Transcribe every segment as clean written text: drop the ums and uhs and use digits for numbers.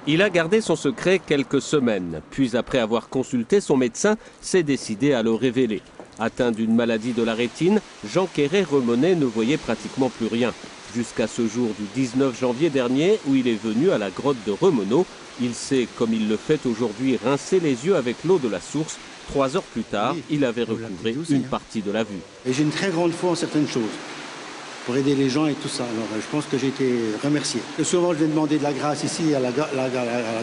Il a gardé son secret quelques semaines, puis après avoir consulté son médecin, s'est décidé à le révéler. Atteint d'une maladie de la rétine, Jean Quéré-Remonnet ne voyait pratiquement plus rien. Jusqu'à ce jour du 19 janvier dernier, où il est venu à la grotte de Remonneau, il s'est, comme il le fait aujourd'hui, rincé les yeux avec l'eau de la source. 3 heures plus tard, il avait recouvré une partie de la vue. Et j'ai une très grande foi en certaines choses, pour aider les gens et tout ça. Alors je pense que j'ai été remercié. Et souvent je vais demander de la grâce ici à la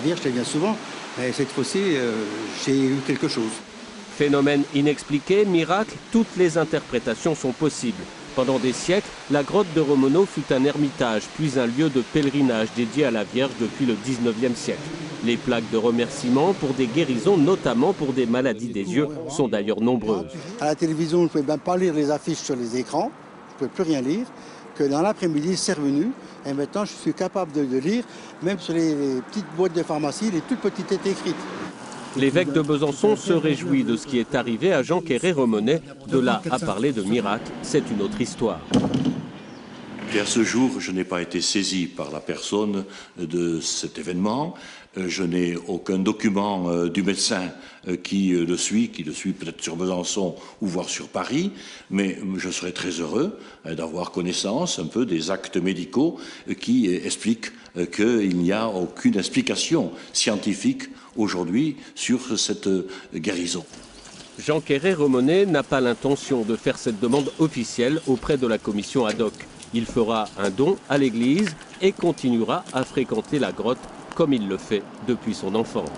Vierge, je viens souvent, mais cette fois-ci j'ai eu quelque chose. Phénomène inexpliqué, miracle, toutes les interprétations sont possibles. Pendant des siècles, la grotte de Remonneau fut un ermitage, puis un lieu de pèlerinage dédié à la Vierge depuis le 19e siècle. Les plaques de remerciement pour des guérisons, notamment pour des maladies des yeux, sont d'ailleurs nombreuses. À la télévision, je ne pouvais même pas lire les affiches sur les écrans, je ne pouvais plus rien lire. Que dans l'après-midi, c'est revenu, et maintenant je suis capable de lire, même sur les petites boîtes de pharmacie, les toutes petites étaient écrites. L'évêque de Besançon se réjouit de ce qui est arrivé à Jean Quéré-Remonnet. De là à parler de miracle, c'est une autre histoire. Et à ce jour, je n'ai pas été saisi par la personne de cet événement. Je n'ai aucun document du médecin qui le suit peut-être sur Besançon ou voire sur Paris, mais je serais très heureux d'avoir connaissance un peu des actes médicaux qui expliquent qu'il n'y a aucune explication scientifique aujourd'hui sur cette guérison. Jean Quéré-Remonnet n'a pas l'intention de faire cette demande officielle auprès de la commission ad hoc. Il fera un don à l'église et continuera à fréquenter la grotte comme il le fait depuis son enfance.